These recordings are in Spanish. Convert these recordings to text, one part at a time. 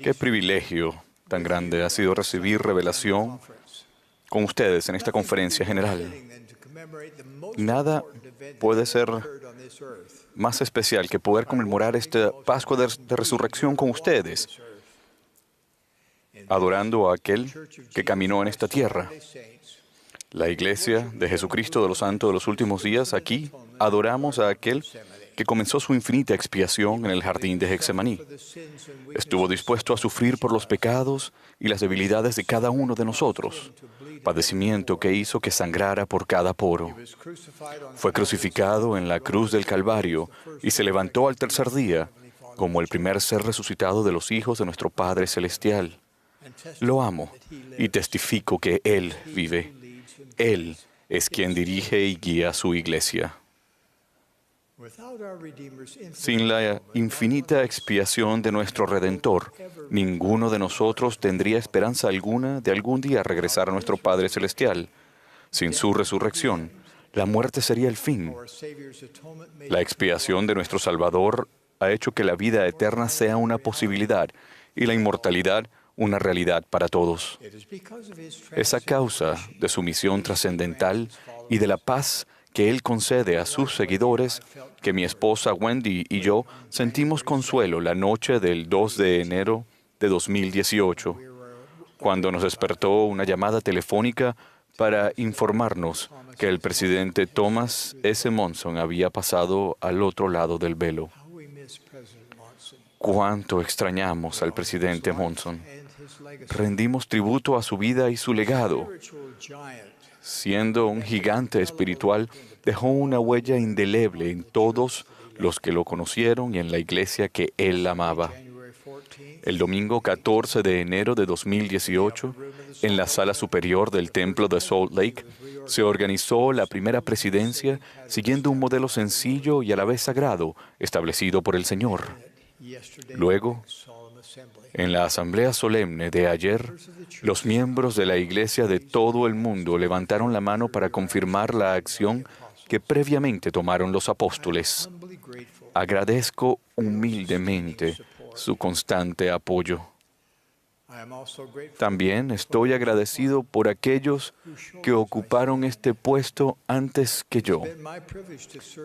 Qué privilegio tan grande ha sido recibir revelación con ustedes en esta conferencia general. Nada puede ser más especial que poder conmemorar esta Pascua de Resurrección con ustedes, adorando a aquel que caminó en esta tierra. La Iglesia de Jesucristo de los Santos de los Últimos Días, aquí adoramos a aquel que comenzó su infinita expiación en el jardín de Getsemaní. Estuvo dispuesto a sufrir por los pecados y las debilidades de cada uno de nosotros, padecimiento que hizo que sangrara por cada poro. Fue crucificado en la cruz del Calvario y se levantó al tercer día como el primer ser resucitado de los hijos de nuestro Padre Celestial. Lo amo y testifico que Él vive. Él es quien dirige y guía su iglesia. Sin la infinita expiación de nuestro Redentor, ninguno de nosotros tendría esperanza alguna de algún día regresar a nuestro Padre Celestial. Sin su resurrección, la muerte sería el fin. La expiación de nuestro Salvador ha hecho que la vida eterna sea una posibilidad y la inmortalidad una realidad para todos. Es a causa de su misión trascendental y de la paz que Él concede a sus seguidores que mi esposa Wendy y yo sentimos consuelo la noche del 2 de enero de 2018, cuando nos despertó una llamada telefónica para informarnos que el presidente Thomas S. Monson había pasado al otro lado del velo. Cuánto extrañamos al presidente Monson. Rendimos tributo a su vida y su legado. Siendo un gigante espiritual, dejó una huella indeleble en todos los que lo conocieron y en la iglesia que él amaba. El domingo 14 de enero de 2018, en la sala superior del templo de Salt Lake, se organizó la primera presidencia siguiendo un modelo sencillo y a la vez sagrado establecido por el Señor. Luego, en la asamblea solemne de ayer, los miembros de la iglesia de todo el mundo levantaron la mano para confirmar la acción que previamente tomaron los apóstoles. Agradezco humildemente su constante apoyo. También estoy agradecido por aquellos que ocuparon este puesto antes que yo.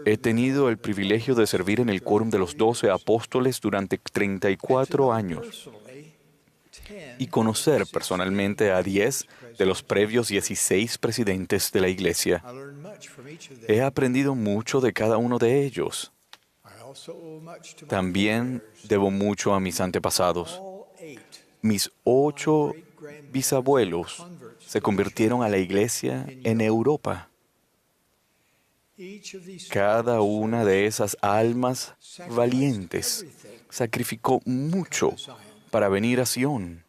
He tenido el privilegio de servir en el quórum de los 12 apóstoles durante 34 años y conocer personalmente a 10 de los previos 16 presidentes de la Iglesia. He aprendido mucho de cada uno de ellos. También debo mucho a mis antepasados. Mis 8 bisabuelos se convirtieron a la Iglesia en Europa. Cada una de esas almas valientes sacrificó mucho para venir a Sion.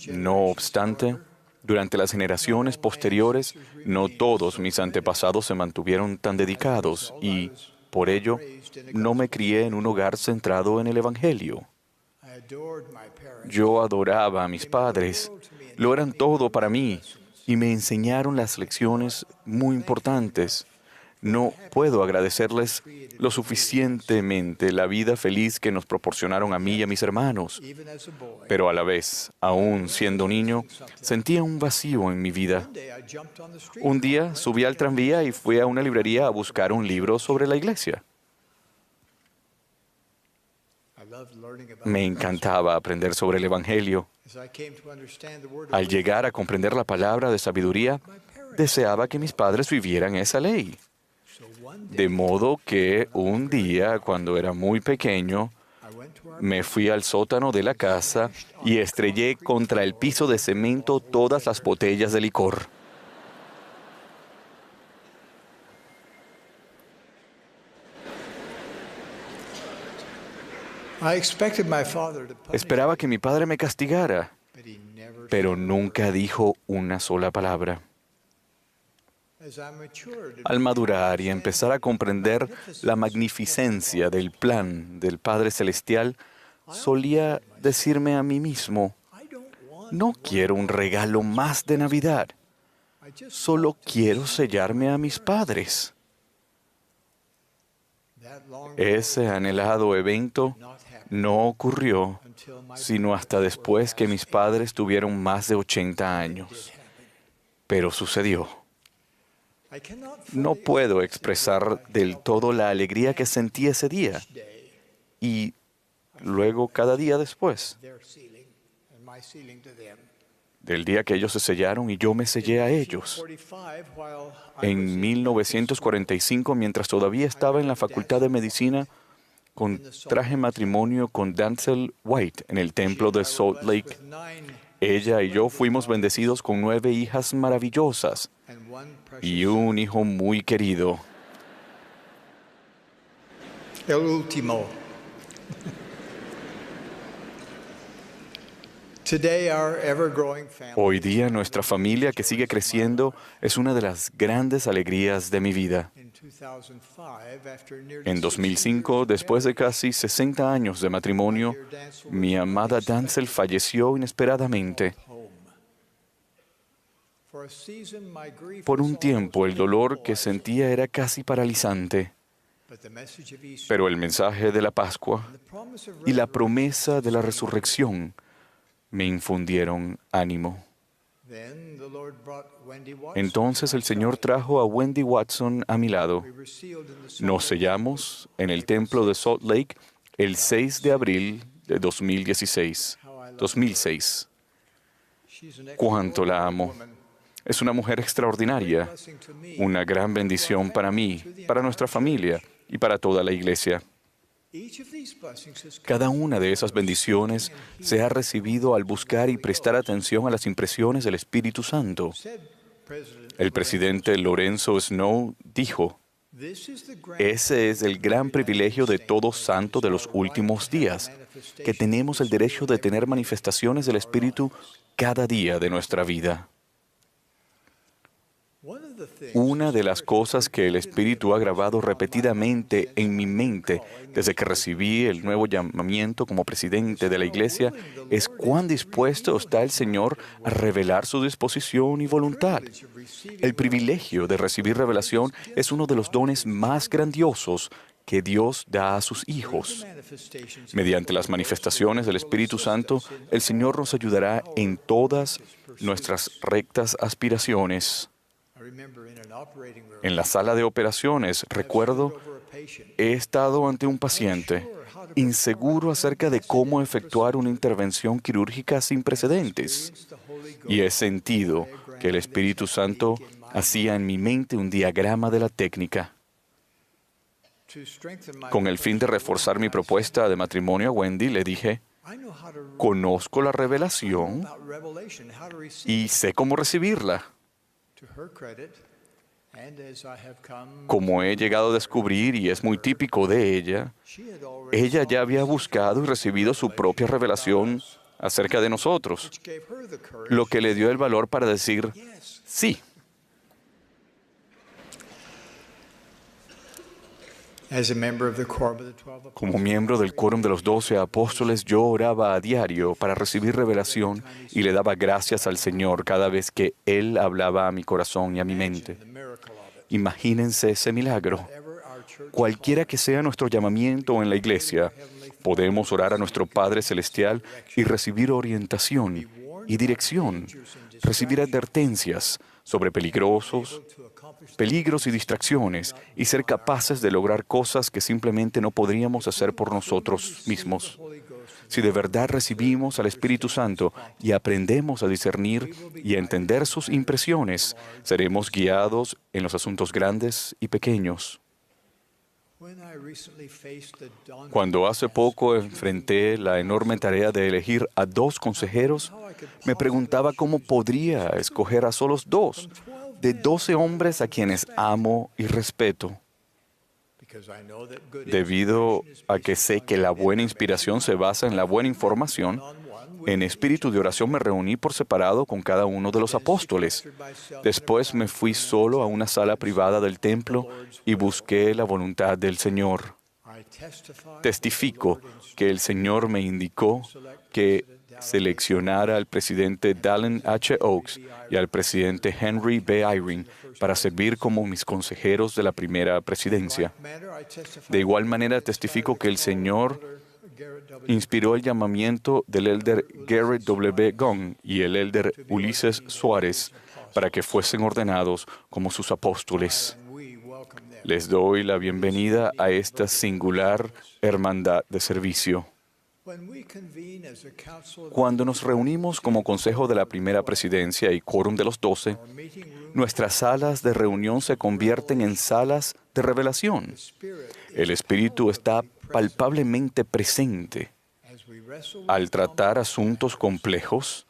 No obstante, durante las generaciones posteriores, no todos mis antepasados se mantuvieron tan dedicados y, por ello, no me crié en un hogar centrado en el Evangelio. Yo adoraba a mis padres, lo eran todo para mí y me enseñaron las lecciones muy importantes. No puedo agradecerles lo suficientemente la vida feliz que nos proporcionaron a mí y a mis hermanos. Pero a la vez, aún siendo niño, sentía un vacío en mi vida. Un día subí al tranvía y fui a una librería a buscar un libro sobre la iglesia. Me encantaba aprender sobre el Evangelio. Al llegar a comprender la palabra de sabiduría, deseaba que mis padres vivieran esa ley. De modo que un día, cuando era muy pequeño, me fui al sótano de la casa y estrellé contra el piso de cemento todas las botellas de licor. Esperaba que mi padre me castigara, pero nunca dijo una sola palabra. Al madurar y empezar a comprender la magnificencia del plan del Padre Celestial, solía decirme a mí mismo, no quiero un regalo más de Navidad, solo quiero sellarme a mis padres. Ese anhelado evento no ocurrió sino hasta después que mis padres tuvieron más de 80 años. Pero sucedió. No puedo expresar del todo la alegría que sentí ese día y luego cada día después, del día que ellos se sellaron y yo me sellé a ellos. En 1945, mientras todavía estaba en la Facultad de Medicina, contraje matrimonio con Dancel White en el templo de Salt Lake. Ella y yo fuimos bendecidos con 9 hijas maravillosas y un hijo muy querido. El último. Hoy día nuestra familia, que sigue creciendo, es una de las grandes alegrías de mi vida. En 2005, después de casi 60 años de matrimonio, mi amada Dancel falleció inesperadamente. Por un tiempo, el dolor que sentía era casi paralizante. Pero el mensaje de la Pascua y la promesa de la resurrección me infundieron ánimo. Entonces el Señor trajo a Wendy Watson a mi lado. Nos sellamos en el templo de Salt Lake el 6 de abril de 2006. Cuánto la amo. Es una mujer extraordinaria, una gran bendición para mí, para nuestra familia y para toda la iglesia. Cada una de esas bendiciones se ha recibido al buscar y prestar atención a las impresiones del Espíritu Santo. El presidente Lorenzo Snow dijo: ese es el gran privilegio de todo santo de los últimos días, que tenemos el derecho de tener manifestaciones del Espíritu cada día de nuestra vida. Una de las cosas que el Espíritu ha grabado repetidamente en mi mente desde que recibí el nuevo llamamiento como presidente de la Iglesia es cuán dispuesto está el Señor a revelar su disposición y voluntad. El privilegio de recibir revelación es uno de los dones más grandiosos que Dios da a sus hijos. Mediante las manifestaciones del Espíritu Santo, el Señor nos ayudará en todas nuestras rectas aspiraciones. En la sala de operaciones, recuerdo, he estado ante un paciente inseguro acerca de cómo efectuar una intervención quirúrgica sin precedentes. Y he sentido que el Espíritu Santo hacía en mi mente un diagrama de la técnica. Con el fin de reforzar mi propuesta de matrimonio a Wendy, le dije: conozco la revelación y sé cómo recibirla. Como he llegado a descubrir, y es muy típico de ella, ella ya había buscado y recibido su propia revelación acerca de nosotros, lo que le dio el valor para decir sí. Como miembro del quórum de los 12 apóstoles, yo oraba a diario para recibir revelación y le daba gracias al Señor cada vez que Él hablaba a mi corazón y a mi mente. Imagínense ese milagro. Cualquiera que sea nuestro llamamiento en la iglesia, podemos orar a nuestro Padre Celestial y recibir orientación y dirección, recibir advertencias sobre peligros y distracciones y ser capaces de lograr cosas que simplemente no podríamos hacer por nosotros mismos. Si de verdad recibimos al Espíritu Santo y aprendemos a discernir y a entender sus impresiones, seremos guiados en los asuntos grandes y pequeños. Cuando hace poco enfrenté la enorme tarea de elegir a 2 consejeros, me preguntaba cómo podría escoger a solos 2 de 12 hombres a quienes amo y respeto. Debido a que sé que la buena inspiración se basa en la buena información, en espíritu de oración me reuní por separado con cada uno de los apóstoles. Después me fui solo a una sala privada del templo y busqué la voluntad del Señor. Testifico que el Señor me indicó que seleccionara al presidente Dallin H. Oaks y al presidente Henry B. Eyring para servir como mis consejeros de la primera presidencia. De igual manera, testifico que el Señor inspiró el llamamiento del elder Garrett W. Gong y el elder Ulises Suárez para que fuesen ordenados como sus apóstoles. Les doy la bienvenida a esta singular hermandad de servicio. Cuando nos reunimos como Consejo de la Primera Presidencia y Quórum de los 12, nuestras salas de reunión se convierten en salas de revelación. El Espíritu está palpablemente presente. Al tratar asuntos complejos,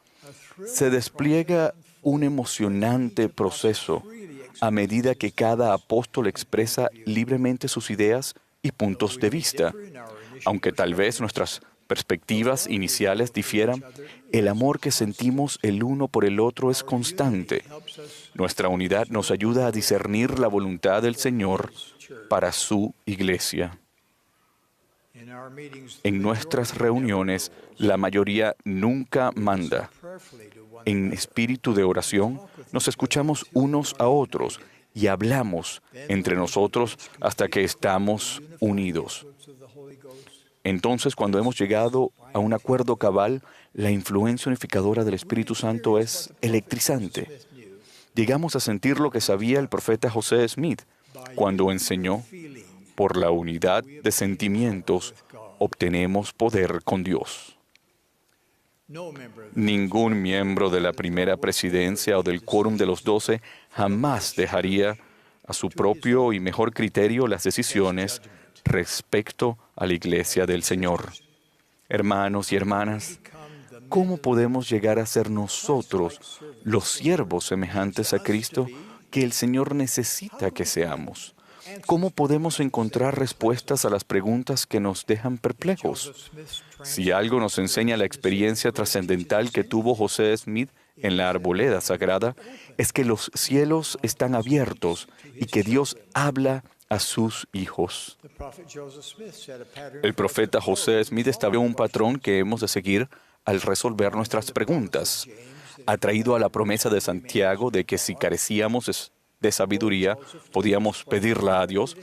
se despliega un emocionante proceso a medida que cada apóstol expresa libremente sus ideas y puntos de vista. Aunque tal vez nuestras perspectivas iniciales difieran, el amor que sentimos el uno por el otro es constante. Nuestra unidad nos ayuda a discernir la voluntad del Señor para su iglesia. En nuestras reuniones, la mayoría nunca manda. En espíritu de oración, nos escuchamos unos a otros y hablamos entre nosotros hasta que estamos unidos. Entonces, cuando hemos llegado a un acuerdo cabal, la influencia unificadora del Espíritu Santo es electrizante. Llegamos a sentir lo que sabía el profeta José Smith cuando enseñó: por la unidad de sentimientos obtenemos poder con Dios. Ningún miembro de la primera presidencia o del Quórum de los 12 jamás dejaría a su propio y mejor criterio las decisiones respecto a la Iglesia del Señor. Hermanos y hermanas, ¿cómo podemos llegar a ser nosotros los siervos semejantes a Cristo que el Señor necesita que seamos? ¿Cómo podemos encontrar respuestas a las preguntas que nos dejan perplejos? Si algo nos enseña la experiencia trascendental que tuvo José Smith en la arboleda sagrada, es que los cielos están abiertos y que Dios habla a sus hijos. El profeta José Smith estableció un patrón que hemos de seguir al resolver nuestras preguntas. Atraído a la promesa de Santiago de que si carecíamos de sabiduría, podíamos pedirla a Dios,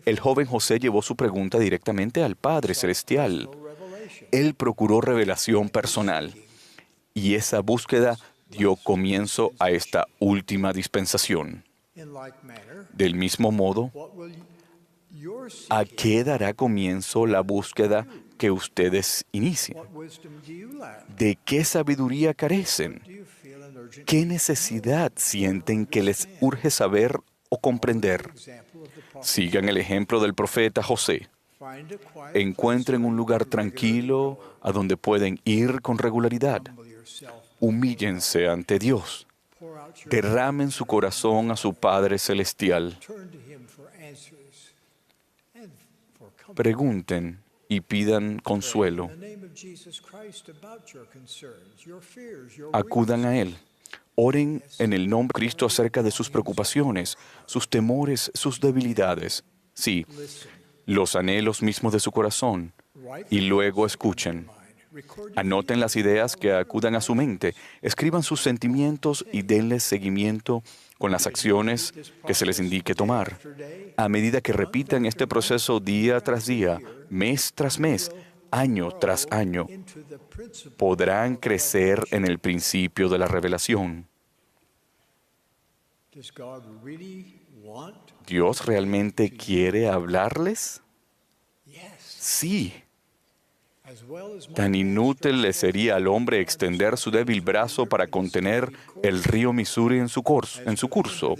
el joven José llevó su pregunta directamente al Padre Celestial. Él procuró revelación personal, y esa búsqueda dio comienzo a esta última dispensación. Del mismo modo, ¿a qué dará comienzo la búsqueda que ustedes inician? ¿De qué sabiduría carecen? ¿Qué necesidad sienten que les urge saber o comprender? Sigan el ejemplo del profeta José. Encuentren un lugar tranquilo a donde pueden ir con regularidad. Humíllense ante Dios. Derramen su corazón a su Padre Celestial. Pregunten y pidan consuelo. Acudan a Él. Oren en el nombre de Cristo acerca de sus preocupaciones, sus temores, sus debilidades. Sí, los anhelos mismos de su corazón. Y luego escuchen. Anoten las ideas que acudan a su mente. Escriban sus sentimientos y denles seguimiento con las acciones que se les indique tomar. A medida que repitan este proceso día tras día, mes tras mes, año tras año, podrán crecer en el principio de la revelación. ¿Dios realmente quiere hablarles? Sí. Tan inútil le sería al hombre extender su débil brazo para contener el río Missouri en su curso,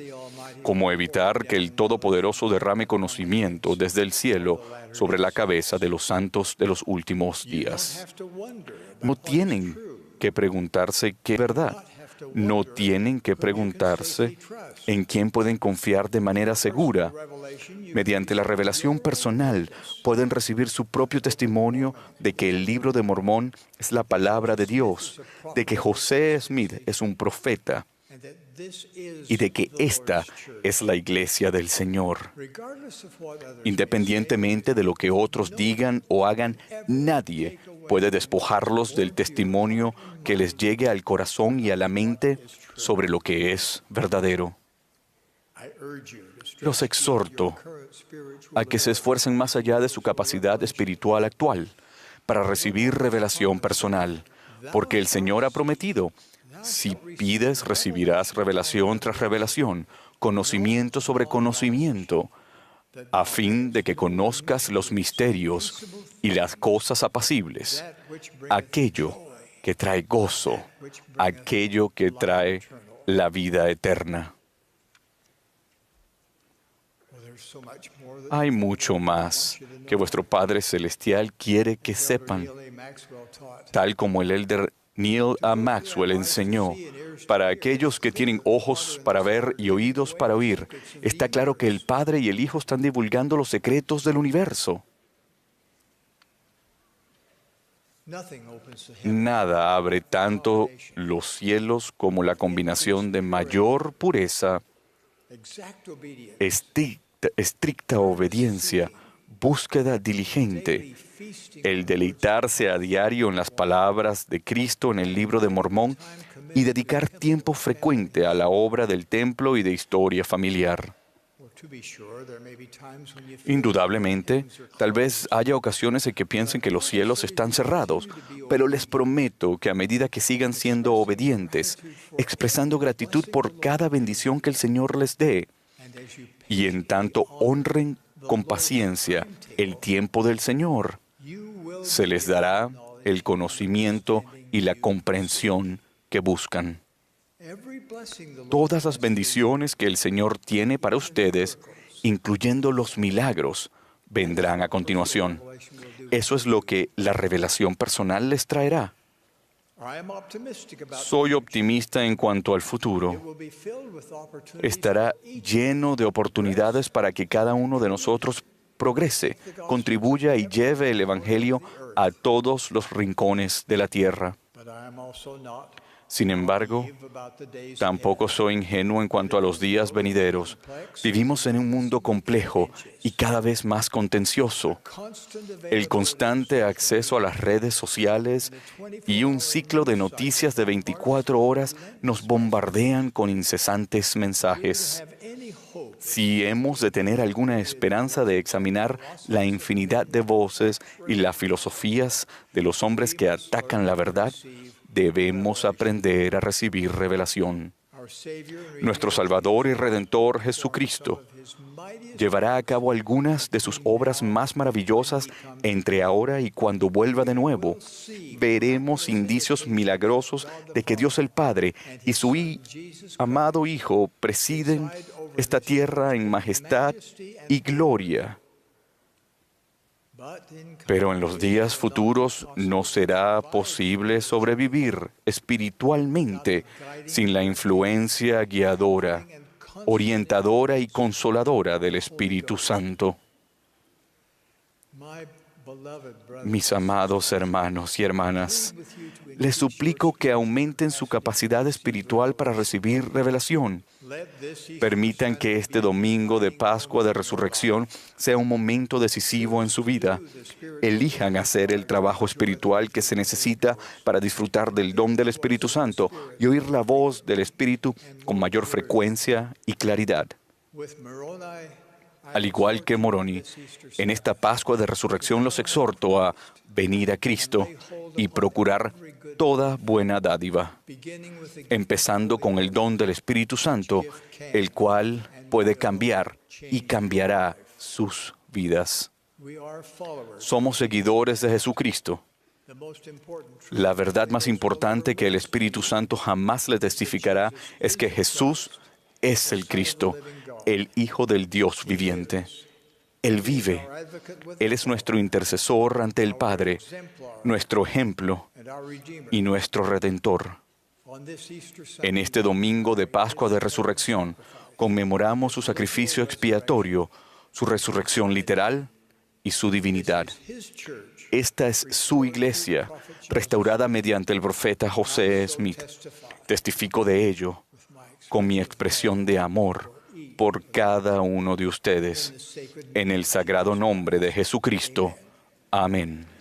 como evitar que el Todopoderoso derrame conocimiento desde el cielo sobre la cabeza de los santos de los últimos días. No tienen que preguntarse qué es verdad. No tienen que preguntarse en quién pueden confiar de manera segura. Mediante la revelación personal, pueden recibir su propio testimonio de que el Libro de Mormón es la palabra de Dios, de que José Smith es un profeta y de que esta es la iglesia del Señor. Independientemente de lo que otros digan o hagan, nadie puede despojarlos del testimonio que les llegue al corazón y a la mente sobre lo que es verdadero. Los exhorto a que se esfuercen más allá de su capacidad espiritual actual para recibir revelación personal, porque el Señor ha prometido: si pides, recibirás revelación tras revelación, conocimiento sobre conocimiento, a fin de que conozcas los misterios y las cosas apacibles, aquello que trae gozo, aquello que trae la vida eterna. Hay mucho más que vuestro Padre Celestial quiere que sepan, tal como el elder Neil A. Maxwell enseñó. Para aquellos que tienen ojos para ver y oídos para oír, está claro que el Padre y el Hijo están divulgando los secretos del universo. Nada abre tanto los cielos como la combinación de mayor pureza, estricta obediencia, búsqueda diligente, el deleitarse a diario en las palabras de Cristo en el Libro de Mormón y dedicar tiempo frecuente a la obra del templo y de historia familiar. Indudablemente, tal vez haya ocasiones en que piensen que los cielos están cerrados, pero les prometo que a medida que sigan siendo obedientes, expresando gratitud por cada bendición que el Señor les dé, y en tanto honren con paciencia el tiempo del Señor, se les dará el conocimiento y la comprensión que buscan. Todas las bendiciones que el Señor tiene para ustedes, incluyendo los milagros, vendrán a continuación. Eso es lo que la revelación personal les traerá. Soy optimista en cuanto al futuro. Estará lleno de oportunidades para que cada uno de nosotros progrese, contribuya y lleve el Evangelio a todos los rincones de la tierra. Sin embargo, tampoco soy ingenuo en cuanto a los días venideros. Vivimos en un mundo complejo y cada vez más contencioso. El constante acceso a las redes sociales y un ciclo de noticias de 24 horas nos bombardean con incesantes mensajes. Si hemos de tener alguna esperanza de examinar la infinidad de voces y las filosofías de los hombres que atacan la verdad, debemos aprender a recibir revelación. Nuestro Salvador y Redentor Jesucristo llevará a cabo algunas de sus obras más maravillosas entre ahora y cuando vuelva de nuevo. Veremos indicios milagrosos de que Dios el Padre y su amado Hijo presiden esta tierra en majestad y gloria. Pero en los días futuros no será posible sobrevivir espiritualmente sin la influencia guiadora, orientadora y consoladora del Espíritu Santo. Mis amados hermanos y hermanas, les suplico que aumenten su capacidad espiritual para recibir revelación. Permitan que este domingo de Pascua de Resurrección sea un momento decisivo en su vida. Elijan hacer el trabajo espiritual que se necesita para disfrutar del don del Espíritu Santo y oír la voz del Espíritu con mayor frecuencia y claridad. Al igual que Moroni, en esta Pascua de Resurrección los exhorto a venir a Cristo y procurar toda buena dádiva, empezando con el don del Espíritu Santo, el cual puede cambiar y cambiará sus vidas. Somos seguidores de Jesucristo. La verdad más importante que el Espíritu Santo jamás le testificará es que Jesús es el Cristo, el Hijo del Dios viviente. Él vive. Él es nuestro intercesor ante el Padre, nuestro ejemplo y nuestro Redentor. En este domingo de Pascua de Resurrección, conmemoramos su sacrificio expiatorio, su resurrección literal y su divinidad. Esta es su iglesia, restaurada mediante el profeta José Smith. Testifico de ello con mi expresión de amor por cada uno de ustedes. En el sagrado nombre de Jesucristo. Amén.